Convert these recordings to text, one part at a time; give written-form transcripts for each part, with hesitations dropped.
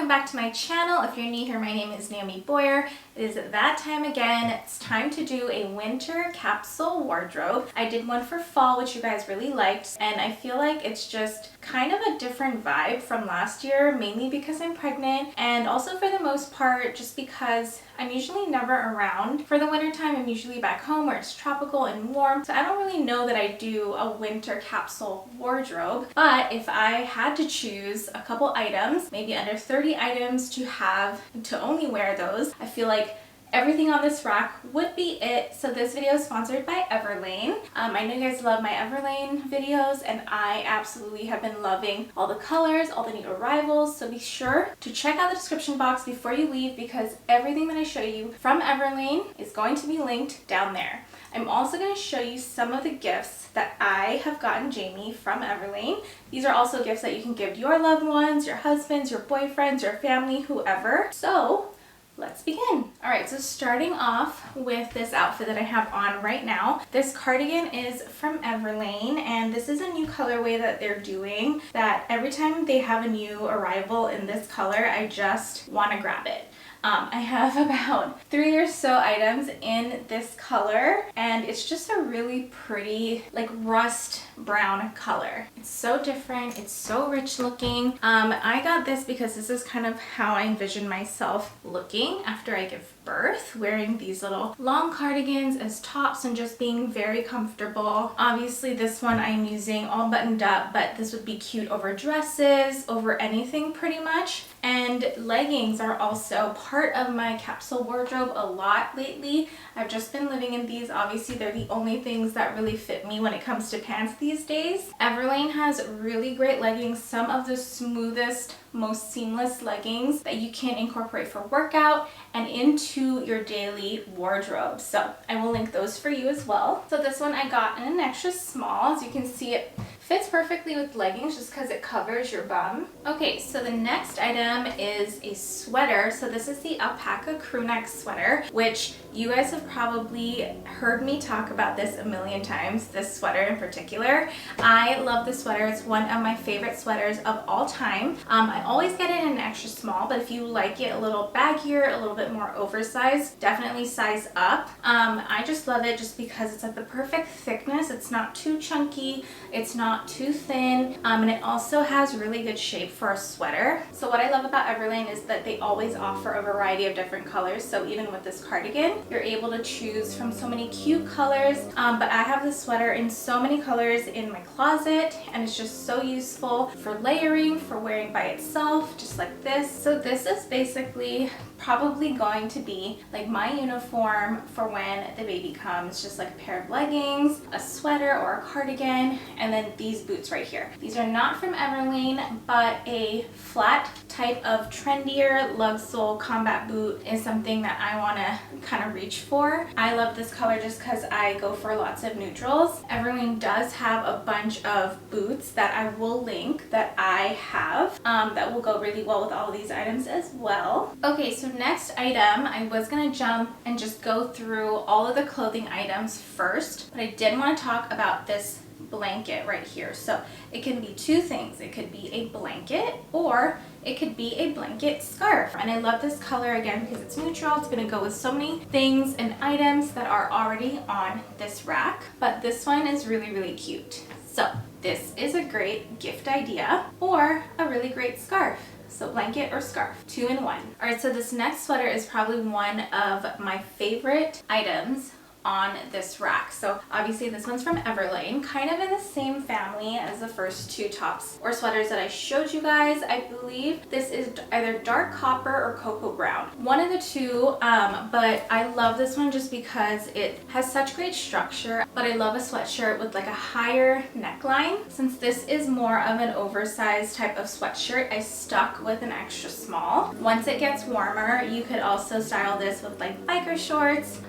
welcome back to my channel. If you're new here, my name is Naomi Boyer. It is that time again. It's time to do a winter capsule wardrobe. I did one for fall, which you guys really liked, and I feel like it's just kind of a different vibe from last year, mainly because I'm pregnant, and also for the most part just because I'm usually never around for the winter time. I'm usually back home where it's tropical and warm, so I don't really know that I do a winter capsule wardrobe. But if I had to choose a couple items, maybe under 30 items to have to only wear those, I feel like everything on this rack would be it. So this video is sponsored by Everlane. I know you guys love my Everlane videos, and I absolutely have been loving all the colors, all the new arrivals. So be sure to check out the description box before you leave, because everything that I show you from Everlane is going to be linked down there. I'm also going to show you some of the gifts that I have gotten Jamie from Everlane. These are also gifts that you can give your loved ones, your husbands, your boyfriends, your family, whoever. So let's begin. Alright, so starting off with this outfit that I have on right now. This cardigan is from Everlane, and this is a new colorway that they're doing that every time they have a new arrival in this color, I just want to grab it. I have about 3 or so items in this color, and it's just a really pretty, like, rust brown color. It's so different. It's so rich looking. I got this because this is kind of how I envision myself looking after I give birth, wearing these little long cardigans as tops and just being very comfortable. Obviously this one I'm using all buttoned up, but this would be cute over dresses, over anything pretty much. And leggings are also part of my capsule wardrobe a lot lately. I've just been living in these. Obviously they're the only things that really fit me when it comes to pants these days. Everlane has really great leggings, some of the smoothest, most seamless leggings that you can incorporate for workout and into your daily wardrobe. So I will link those for you as well. So this one I got in an extra small. As you can see, it fits perfectly with leggings just because it covers your bum. Okay, so the next item is a sweater. So this is the alpaca crew neck sweater, which you guys have probably heard me talk about this a million times, this sweater in particular. I love this sweater. It's one of my favorite sweaters of all time. I always get it in an extra small, but if you like it a little baggier, a little bit more oversized, definitely size up. I just love it just because it's at the perfect thickness. It's not too chunky, it's not too thin, and it also has really good shape for a sweater. So what I love about Everlane is that they always offer a variety of different colors. So even with this cardigan, you're able to choose from so many cute colors, but I have this sweater in so many colors in my closet, and it's just so useful for layering, for wearing by itself, just like this. So this is basically probably going to be like my uniform for when the baby comes, just like a pair of leggings, a sweater or a cardigan, and then these boots right here. These are not from Everlane, but a flat type of trendier lug sole combat boot is something that I want to kind of reach for. I love this color just because I go for lots of neutrals. Everlane does have a bunch of boots that I will link that I have that will go really well with all of these items as well. Okay, so next item, I was gonna jump and just go through all of the clothing items first, but I did want to talk about this blanket right here. So it can be two things. It could be a blanket, or it could be a blanket scarf. And I love this color again because it's neutral. It's going to go with so many things and items that are already on this rack, but this one is really, really cute. So this is a great gift idea, or a really great scarf. So blanket or scarf, 2 in 1. All right, so this next sweater is probably one of my favorite items on this rack. So obviously this one's from Everlane, kind of in the same family as the first two tops or sweaters that I showed you guys. I believe this is either dark copper or cocoa brown, one of the two, but I love this one just because it has such great structure. But I love a sweatshirt with like a higher neckline. Since this is more of an oversized type of sweatshirt, I stuck with an extra small. Once it gets warmer, you could also style this with like biker shorts,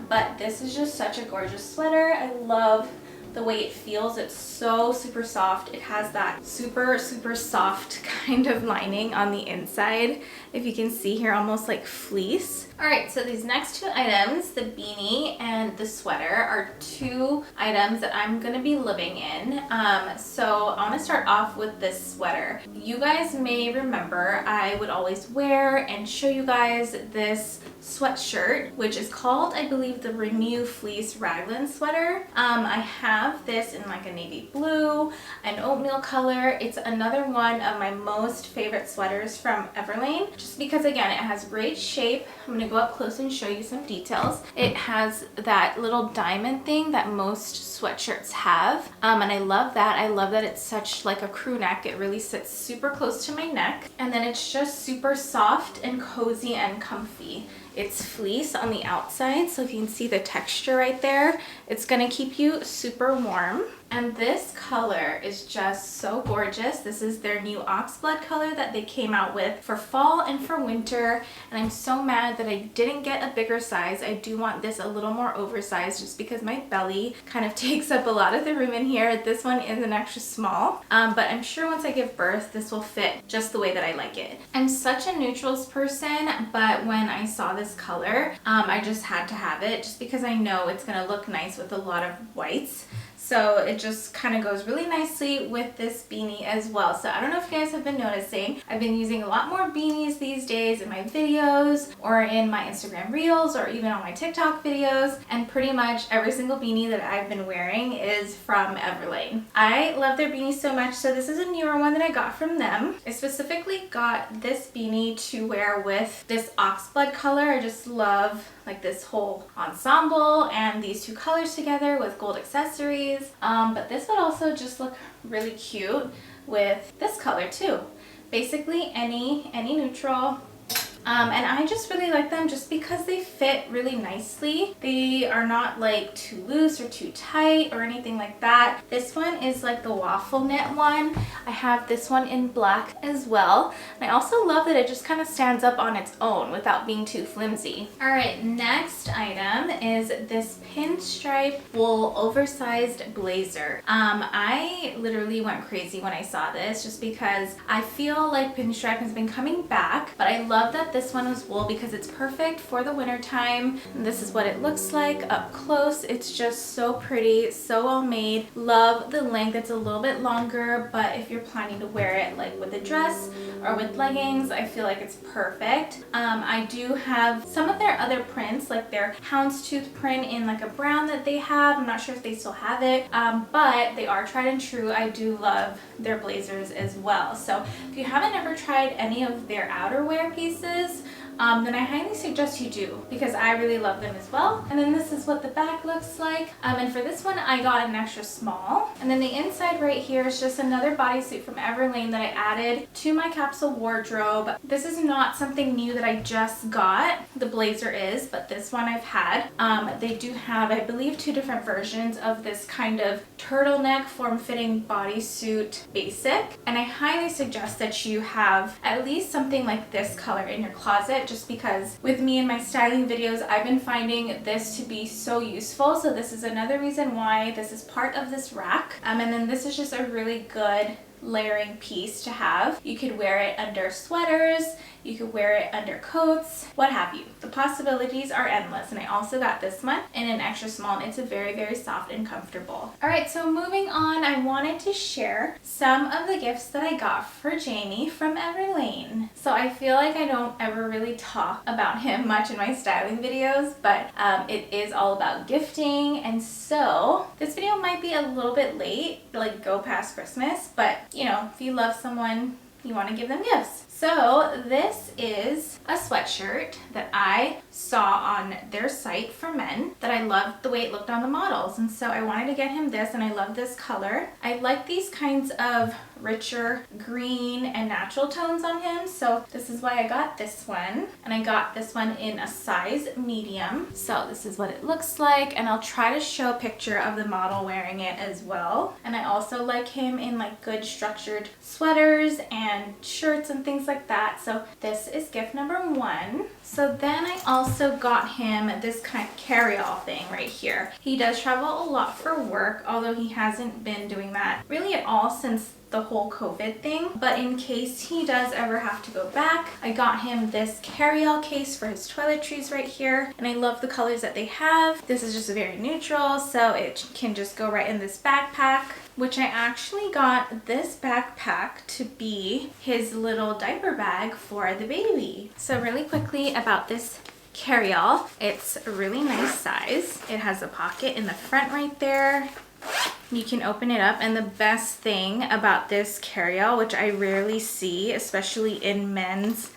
but this is just such a gorgeous sweater. I love the way it feels. It's so super soft. It has that super soft kind of lining on the inside. If you can see here, almost like fleece. Alright, so these next two items, the beanie and the sweater, are two items that I'm going to be living in. So I want to start off with this sweater. You guys may remember I would always wear and show you guys this sweatshirt, which is called, I believe, the Renew Fleece Raglan sweater. I have this in like a navy blue, an oatmeal color. It's another one of my most favorite sweaters from Everlane, just because again it has great shape. I'm going to go up close and show you some details. It has that little diamond thing that most sweatshirts have, and I love that. I love that it's such like a crew neck. It really sits super close to my neck, and then it's just super soft and cozy and comfy. It's fleece on the outside, so if you can see the texture right there, it's gonna keep you super warm. And this color is just so gorgeous. This is their new oxblood color that they came out with for fall and for winter. And I'm so mad that I didn't get a bigger size. I do want this a little more oversized just because my belly kind of takes up a lot of the room in here. This one is an extra small, but I'm sure once I give birth, this will fit just the way that I like it. I'm such a neutrals person, but when I saw this color, I just had to have it just because I know it's gonna look nice with a lot of whites. So it just kind of goes really nicely with this beanie as well. So I don't know if you guys have been noticing, I've been using a lot more beanies these days in my videos or in my Instagram reels or even on my TikTok videos. And pretty much every single beanie that I've been wearing is from Everlane. I love their beanies so much. So this is a newer one that I got from them. I specifically got this beanie to wear with this oxblood color. I just love like this whole ensemble and these two colors together with gold accessories. But this would also just look really cute with this color too. Basically any neutral. And I just really like them just because they fit really nicely. They are not like too loose or too tight or anything like that. This one is like the waffle knit one. I have this one in black as well. And I also love that it just kind of stands up on its own without being too flimsy. All right, next item is this pinstripe wool oversized blazer. I literally went crazy when I saw this just because I feel like pinstripe has been coming back, but I love that this one was wool because it's perfect for the winter time. This is what it looks like up close. It's just so pretty, so well made. Love the length. It's a little bit longer, but if you're planning to wear it like with a dress or with leggings, I feel like it's perfect. I do have some of their other prints, like their houndstooth print in like a brown that they have. I'm not sure if they still have it, but they are tried and true. I do love their blazers as well. So if you haven't ever tried any of their outerwear pieces, then I highly suggest you do because I really love them as well. And then this is what the back looks like. And for this one, I got an extra small. And then the inside right here is just another bodysuit from Everlane that I added to my capsule wardrobe. This is not something new that I just got. The blazer is, but this one I've had. They do have, I believe, two different versions of this kind of turtleneck form-fitting bodysuit basic. And I highly suggest that you have at least something like this color in your closet, just because with me and my styling videos, I've been finding this to be so useful. So this is another reason why this is part of this rack. And then this is just a really good layering piece to have. You could wear it under sweaters, you could wear it under coats, what have you. The possibilities are endless. And I also got this one in an extra small, and it's a very, very soft and comfortable. All right, so moving on, I wanted to share some of the gifts that I got for Jamie from Everlane. So I feel like I don't ever really talk about him much in my styling videos, but it is all about gifting. And so this video might be a little bit late, like go past Christmas, but you know, if you love someone, you want to give them gifts. So this is a sweatshirt that I saw on their site for men that I loved the way it looked on the models. And so I wanted to get him this, and I love this color. I like these kinds of richer green and natural tones on him. So this is why I got this one. And I got this one in a size medium. So this is what it looks like. And I'll try to show a picture of the model wearing it as well. And I also like him in like good structured sweaters and shirts and things like that. So this is gift number one. So then I also got him this kind of carry-all thing right here. He does travel a lot for work, although he hasn't been doing that really at all since the whole COVID thing. But in case he does ever have to go back, I got him this carry-all case for his toiletries right here. And I love the colors that they have. This is just very neutral, so it can just go right in this backpack, which I actually got this backpack to be his little diaper bag for the baby. So really quickly about this carry-all, it's a really nice size. It has a pocket in the front right there. You can open it up, and the best thing about this carry-all, which I rarely see, especially in men's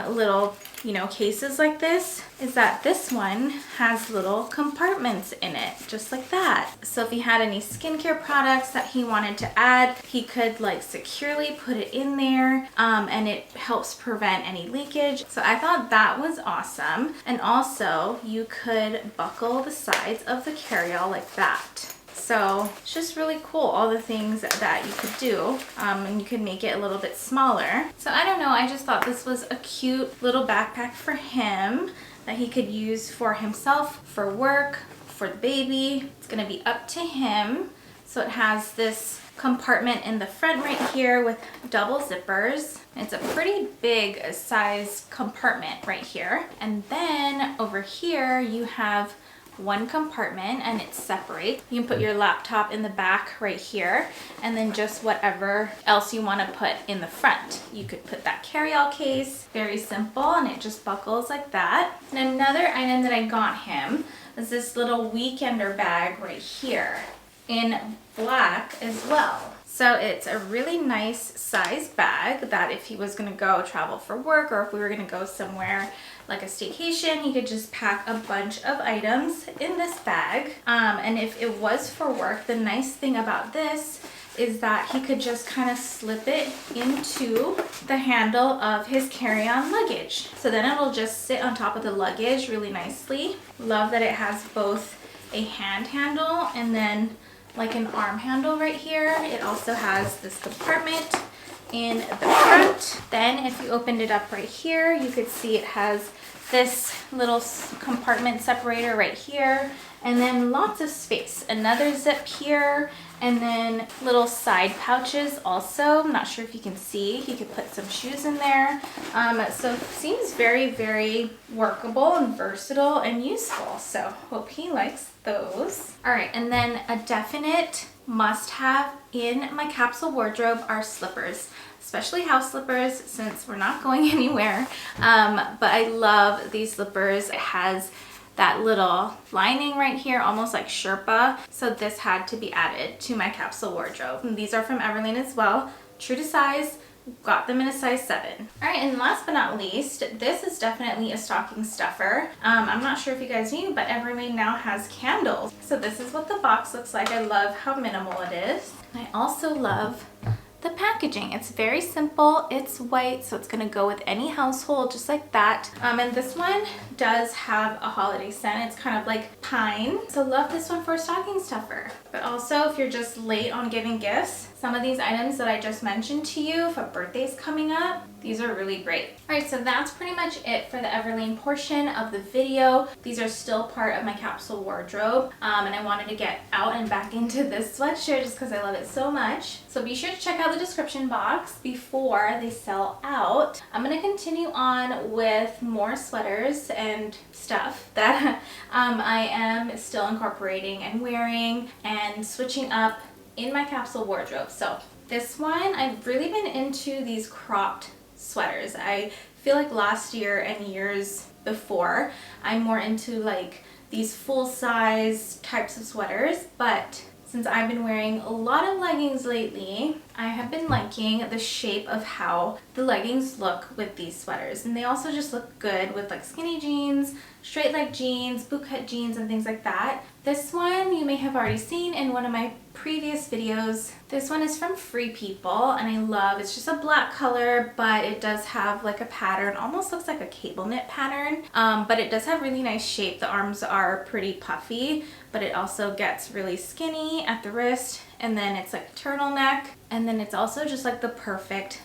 little, you know, cases like this, is that this one has little compartments in it, just like that. So if he had any skincare products that he wanted to add, he could like securely put it in there, and it helps prevent any leakage. So I thought that was awesome. And also you could buckle the sides of the carry-all like that. So it's just really cool, all the things that you could do, and you could make it a little bit smaller. So I don't know, I just thought this was a cute little backpack for him that he could use for himself, for work, for the baby. It's gonna be up to him. So it has this compartment in the front right here with double zippers. It's a pretty big size compartment right here. And then over here you have one compartment, and it separates. You can put your laptop in the back right here, and then just whatever else you want to put in the front. You could put that carry-all case, very simple, and it just buckles like that. And another item that I got him is this little weekender bag right here in black as well. So it's a really nice size bag that if he was gonna go travel for work, or if we were gonna go somewhere like a staycation, he could just pack a bunch of items in this bag. And if it was for work, the nice thing about this is that he could just kind of slip it into the handle of his carry-on luggage. So then it'll just sit on top of the luggage really nicely. Love that it has both a hand handle and then like an arm handle right here. It also has this compartment in the front. Then if you opened it up right here, you could see it has this little compartment separator right here, and then lots of space. Another zip here, and then little side pouches also. I'm not sure if you can see. You could put some shoes in there. So it seems very, very workable and versatile and useful. So hope he likes those. All right, and then a definite must-have in my capsule wardrobe are slippers, especially house slippers since we're not going anywhere. But I love these slippers. It has that little lining right here, almost like Sherpa. So this had to be added to my capsule wardrobe. And these are from Everlane as well, true to size. Got them in a size 7. All right, and last but not least, this is definitely a stocking stuffer. I'm not sure if you guys knew, but Everlane now has candles. So this is what the box looks like. I love how minimal it is. I also love the packaging. It's very simple. It's white, so it's gonna go with any household, just like that. And this one does have a holiday scent. It's kind of like pine. So love this one for a stocking stuffer. But also, if you're just late on giving gifts, some of these items that I just mentioned to you, if a birthday's coming up, these are really great. All right, so that's pretty much it for the Everlane portion of the video. These are still part of my capsule wardrobe, and I wanted to get out and back into this sweatshirt just because I love it so much. So be sure to check out the description box before they sell out. I'm gonna continue on with more sweaters and stuff that I am still incorporating and wearing and switching up in my capsule wardrobe. So this one, I've really been into these cropped sweaters. I feel like last year and years before, I'm more into like these full-size types of sweaters, but since I've been wearing a lot of leggings lately, I have been liking the shape of how the leggings look with these sweaters. And they also just look good with like skinny jeans, straight leg jeans, boot cut jeans, and things like that. This one you may have already seen in one of my previous videos. This one is from Free People, and I love, it's just a black color, but it does have like a pattern, almost looks like a cable knit pattern, but it does have really nice shape. The arms are pretty puffy, but it also gets really skinny at the wrist, and then it's like a turtleneck, and then it's also just like the perfect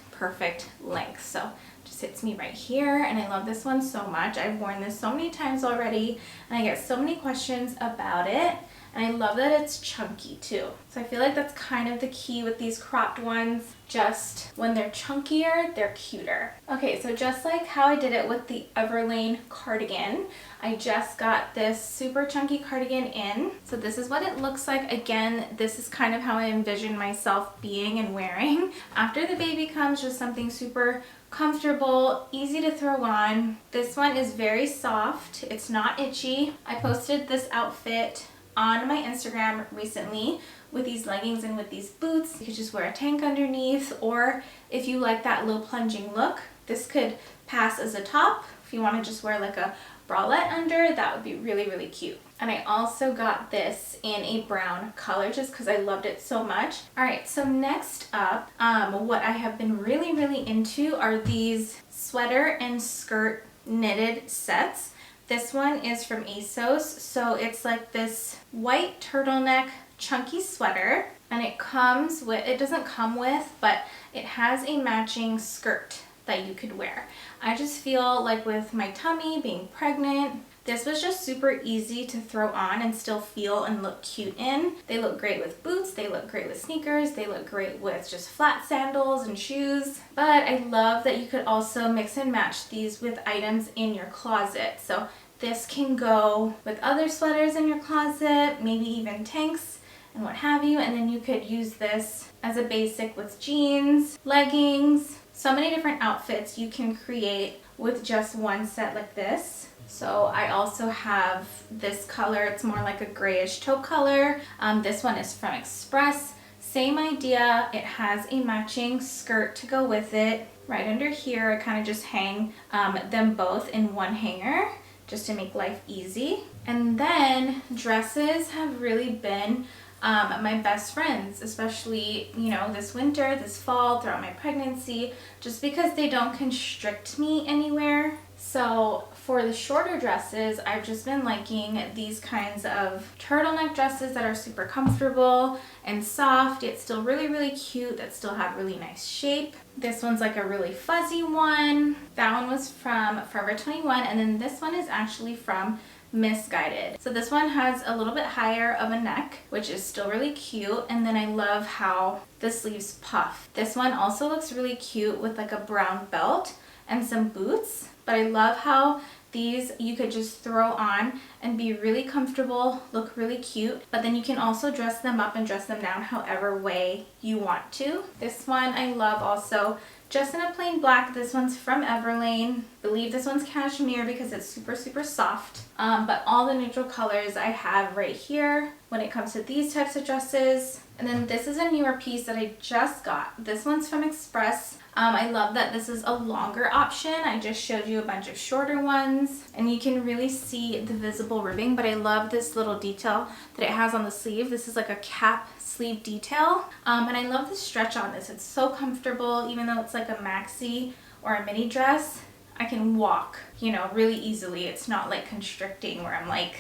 length. So just hits me right here, and I love this one so much. I've worn this so many times already, and I get so many questions about it. And I love that it's chunky too. So I feel like that's kind of the key with these cropped ones. Just when they're chunkier, they're cuter. Okay, so just like how I did it with the Everlane cardigan, I just got this super chunky cardigan in. So this is what it looks like. Again, this is kind of how I envision myself being and wearing. After the baby comes, just something super comfortable, easy to throw on. This one is very soft. It's not itchy. I posted this outfit on my Instagram recently with these leggings and with these boots. You could just wear a tank underneath, or if you like that low plunging look, this could pass as a top. If you want to just wear like a bralette under, that would be really, really cute. And I also got this in a brown color just because I loved it so much. All right, so next up, what I have been really, really into are these sweater and skirt knitted sets. This one is from ASOS, so it's like this white turtleneck chunky sweater, and it comes with, it doesn't come with, but it has a matching skirt that you could wear. I just feel like with my tummy, being pregnant, this was just super easy to throw on and still feel and look cute in. They look great with boots, they look great with sneakers, they look great with just flat sandals and shoes. But I love that you could also mix and match these with items in your closet. So this can go with other sweaters in your closet, maybe even tanks and what have you. And then you could use this as a basic with jeans, leggings, so many different outfits you can create with just one set like this. So I also have this color. It's more like a grayish taupe color. This one is from Express. Same idea. It has a matching skirt to go with it. Right under here, I kind of just hang them both in one hanger just to make life easy. And then dresses have really been my best friends, especially, you know, this winter, this fall, throughout my pregnancy, just because they don't constrict me anywhere. So for the shorter dresses, I've just been liking these kinds of turtleneck dresses that are super comfortable and soft, yet still really, really cute, that still have really nice shape. This one's like a really fuzzy one. That one was from Forever 21, and then this one is actually from Misguided. So this one has a little bit higher of a neck, which is still really cute, and then I love how the sleeves puff. This one also looks really cute with like a brown belt and some boots, but I love how these you could just throw on and be really comfortable, look really cute, but then you can also dress them up and dress them down however way you want to. This one I love also, just in a plain black. This one's from Everlane. I believe this one's cashmere because it's super, super soft. But all the neutral colors I have right here when it comes to these types of dresses. And then this is a newer piece that I just got. This one's from Express. I love that this is a longer option. I just showed you a bunch of shorter ones and you can really see the visible ribbing, but I love this little detail that it has on the sleeve. This is like a cap sleeve detail. And I love the stretch on this. It's so comfortable, even though it's like a maxi or a mini dress. I can walk, you know, really easily. It's not like constricting where I'm like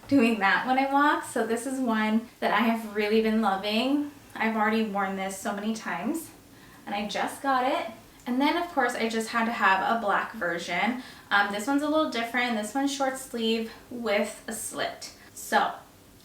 doing that when I walk. So this is one that I have really been loving. I've already worn this so many times and I just got it. And then of course I just had to have a black version. This one's a little different. This one's short sleeve with a slit. So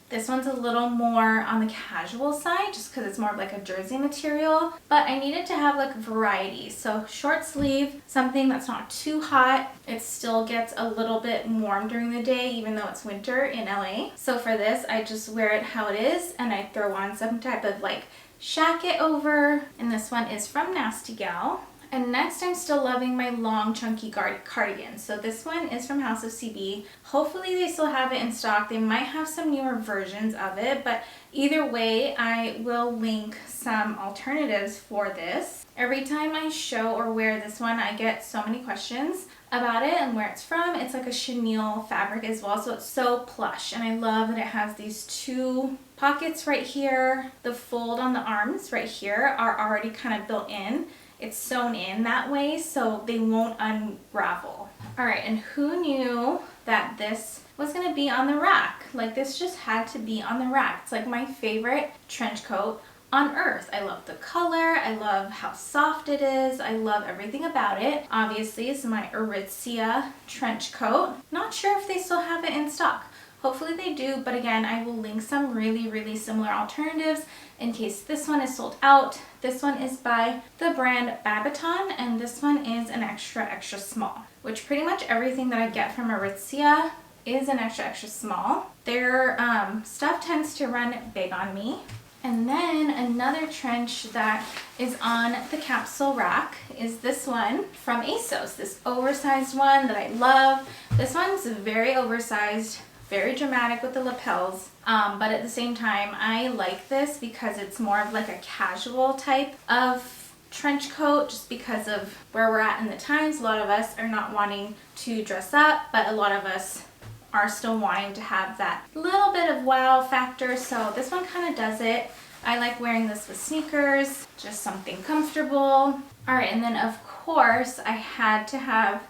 this one's a little more on the casual side just because it's more of like a jersey material, but I needed to have like variety. So short sleeve, something that's not too hot. It still gets a little bit warm during the day even though it's winter in LA. So for this I just wear it how it is and I throw on some type of like shacket over. And this one is from Nasty Gal. And next I'm still loving my long chunky cardigan. So this one is from House of CB. Hopefully they still have it in stock. They might have some newer versions of it, but either way I will link some alternatives for this. Every time I show or wear this one I get so many questions about it and where it's from. It's like a chenille fabric as well, so it's so plush, and I love that it has these two pockets right here. The fold on the arms right here are already kind of built in. It's sewn in that way so they won't unravel. All right, and who knew that this was gonna be on the rack? Like this just had to be on the rack. It's like my favorite trench coat on earth. I love the color, I love how soft it is, I love everything about it. Obviously it's my Aritzia trench coat. Not sure if they still have it in stock. Hopefully they do, but again, I will link some really similar alternatives in case this one is sold out. This one is by the brand Babaton, and this one is an extra small, which pretty much everything that I get from Aritzia is an extra small. Their stuff tends to run big on me. And then another trench that is on the capsule rack is this one from ASOS, this oversized one that I love. This one's very oversized, very dramatic with the lapels, but at the same time, I like this because it's more of like a casual type of trench coat, just because of where we're at in the times. A lot of us are not wanting to dress up, but a lot of us are still wanting to have that little bit of wow factor, so this one kind of does it. I like wearing this with sneakers, just something comfortable. All right, and then of course I had to have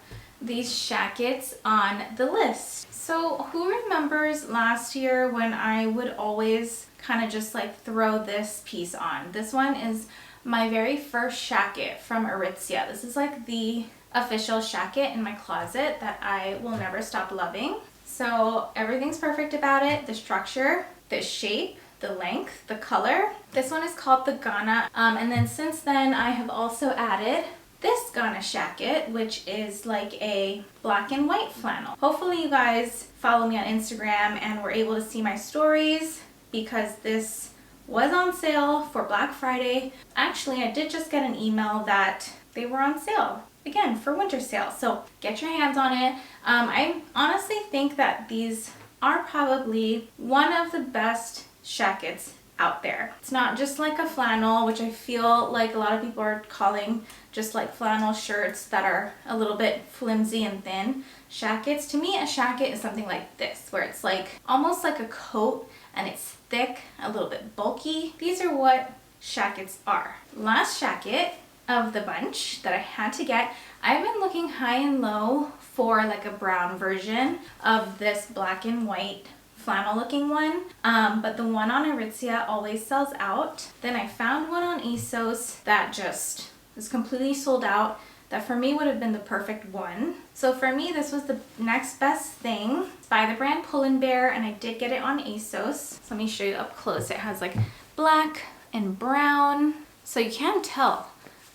these shackets on the list. So who remembers last year when I would always kind of just like throw this piece on? This one is my very first shacket from Aritzia. This is like the official shacket in my closet that I will never stop loving. So everything's perfect about it. The structure, the shape, the length, the color. This one is called the Ghana. And then since then I have also added this Ghana shacket, which is like a black and white flannel. Hopefully you guys follow me on Instagram and were able to see my stories, because this was on sale for Black Friday. Actually, I did just get an email that they were on sale again for winter sale, so get your hands on it. I honestly think that these are probably one of the best shackets out there. It's not just like a flannel, which I feel like a lot of people are calling just like flannel shirts that are a little bit flimsy and thin. Shackets, to me, a shacket is something like this, where it's like almost like a coat and it's thick, a little bit bulky. These are what shackets are. Last shacket of the bunch that I had to get, I've been looking high and low for like a brown version of this black and white flannel looking one, but the one on Aritzia always sells out. Then I found one on ASOS that just is completely sold out, that for me would have been the perfect one. So for me, this was the next best thing. It's by the brand Pull & Bear, and I did get it on ASOS. So let me show you up close. It has like black and brown, so you can't tell.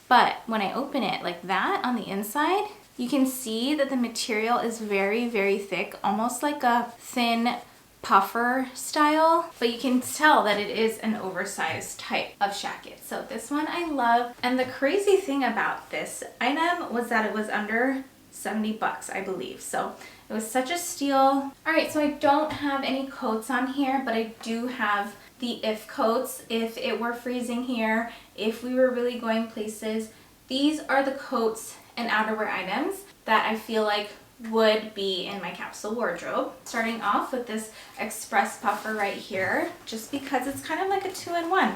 But when I open it like that on the inside, you can see that the material is very thick, almost like a thin puffer style, but you can tell that it is an oversized type of shacket. So this one I love, and the crazy thing about this item was that it was under 70 bucks, I believe. So it was such a steal. All right, so I don't have any coats on here, but I do have the if coats. If it were freezing here, if we were really going places, these are the coats and outerwear items that I feel like would be in my capsule wardrobe. Starting off with this express puffer right here, just because it's kind of like a 2-in-1.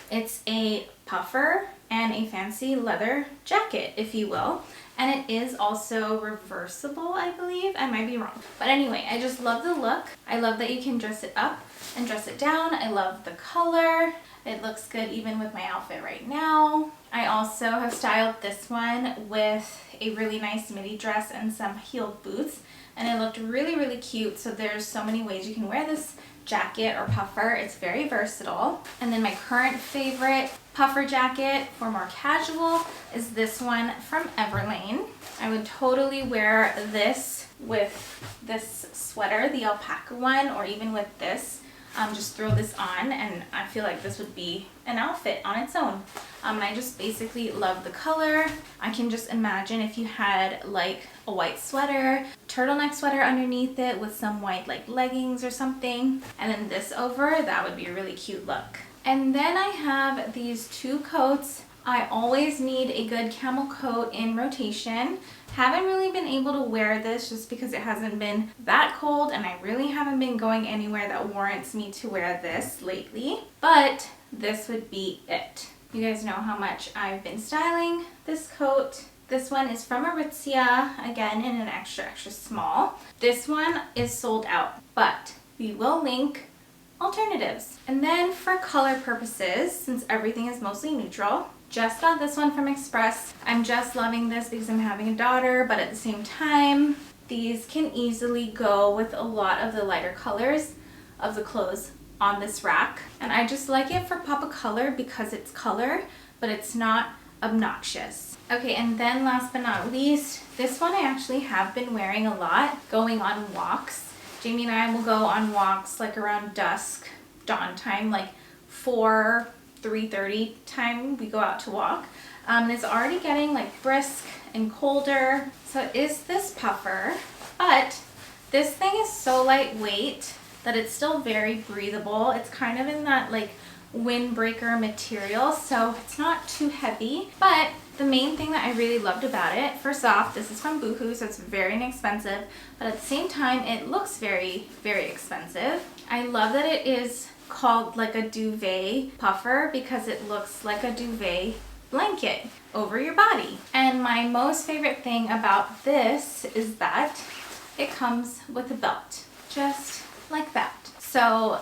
It's a puffer and a fancy leather jacket, if you will. And it is also reversible, I believe. I might be wrong. But anyway, I just love the look. I love that you can dress it up and dress it down. I love the color. It looks good even with my outfit right now. I also have styled this one with a really nice midi dress and some heeled boots. And it looked really cute. So there's so many ways you can wear this jacket or puffer. It's very versatile. And then my current favorite puffer jacket for more casual is this one from Everlane. I would totally wear this with this sweater, the alpaca one, or even with this. Just throw this on and I feel like this would be an outfit on its own. And I just basically love the color. I can just imagine if you had like a white sweater, turtleneck sweater underneath it with some white like leggings or something, and then this over, that would be a really cute look. And then I have these two coats. I always need a good camel coat in rotation. Haven't really been able to wear this just because it hasn't been that cold, and I really haven't been going anywhere that warrants me to wear this lately, but this would be it. You guys know how much I've been styling this coat. This one is from Aritzia, again in an extra small. This one is sold out, but we will link alternatives. And then for color purposes, since everything is mostly neutral, just got this one from Express. I'm just loving this because I'm having a daughter, but at the same time, these can easily go with a lot of the lighter colors of the clothes on this rack. And I just like it for pop of color because it's color, but it's not obnoxious. Okay, and then last but not least, this one I actually have been wearing a lot going on walks. Jamie and I will go on walks like around dusk, dawn time, like 3:30 time we go out to walk. It's already getting like brisk and colder. So it is this puffer, but this thing is so lightweight that it's still very breathable. It's kind of in that like windbreaker material, so it's not too heavy. But the main thing that I really loved about it, first off, this is from Boohoo, so it's very inexpensive, but at the same time, it looks very, very expensive. I love that it is called like a duvet puffer because it looks like a duvet blanket over your body. And my most favorite thing about this is that it comes with a belt, just like that. So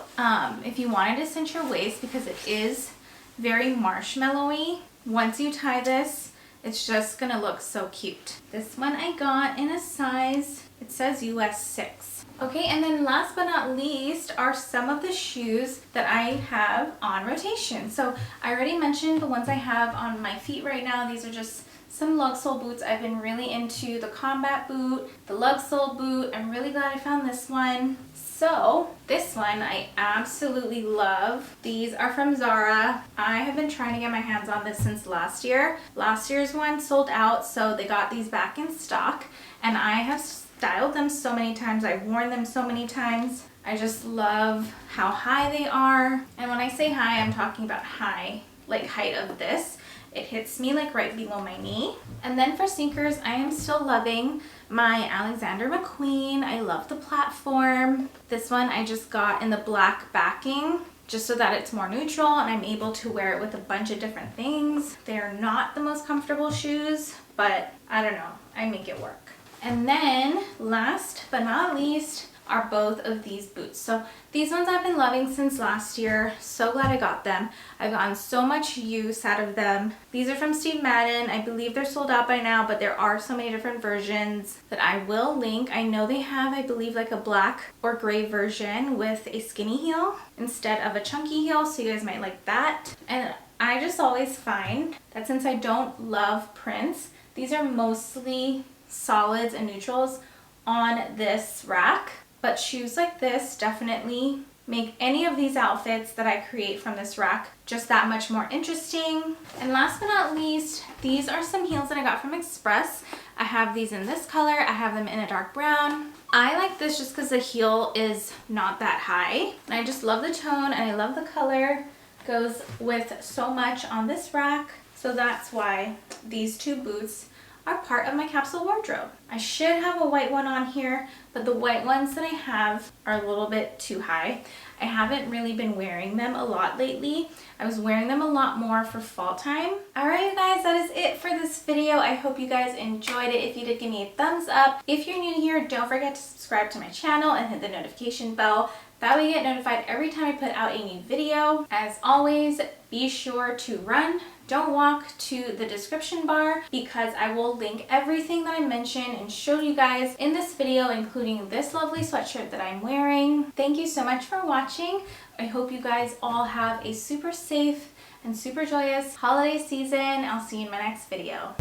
if you wanted to cinch your waist, because it is very marshmallowy, once you tie this, it's just gonna look so cute. This one I got in a size, it says US 6. Okay, and then last but not least are some of the shoes that I have on rotation. So I already mentioned the ones I have on my feet right now. These are just some lug sole boots. I've been really into the combat boot, the lug sole boot. I'm really glad I found this one. So this one I absolutely love. These are from Zara. I have been trying to get my hands on this since last year. Last year's one sold out, so they got these back in stock, and I have styled them so many times. I've worn them so many times. I just love how high they are. And when I say high, I'm talking about high, like height of this. It hits me like right below my knee. And then for sneakers, I am still loving my Alexander McQueen. I love the platform. This one I just got in the black backing just so that it's more neutral and I'm able to wear it with a bunch of different things. They're not the most comfortable shoes, but I don't know, I make it work. And then last but not least are both of these boots. So these ones I've been loving since last year. So glad I got them. I've gotten so much use out of them. These are from Steve Madden. I believe they're sold out by now, but there are so many different versions that I will link. I know they have, I believe, like a black or gray version with a skinny heel instead of a chunky heel, so you guys might like that. And I just always find that since I don't love prints, these are mostly solids and neutrals on this rack. But shoes like this definitely make any of these outfits that I create from this rack just that much more interesting. And last but not least, these are some heels that I got from Express. I have these in this color. I have them in a dark brown. I like this just because the heel is not that high. And I just love the tone and I love the color. Goes with so much on this rack. So that's why these two boots are part of my capsule wardrobe. I should have a white one on here, but the white ones that I have are a little bit too high. I haven't really been wearing them a lot lately. I was wearing them a lot more for fall time. Alright you guys, that is it for this video. I hope you guys enjoyed it. If you did, give me a thumbs up. If you're new here, don't forget to subscribe to my channel and hit the notification bell. That way you get notified every time I put out a new video. As always, be sure to run, don't walk to the description bar because I will link everything that I mentioned and showed you guys in this video, including this lovely sweatshirt that I'm wearing. Thank you so much for watching. I hope you guys all have a super safe and super joyous holiday season. I'll see you in my next video.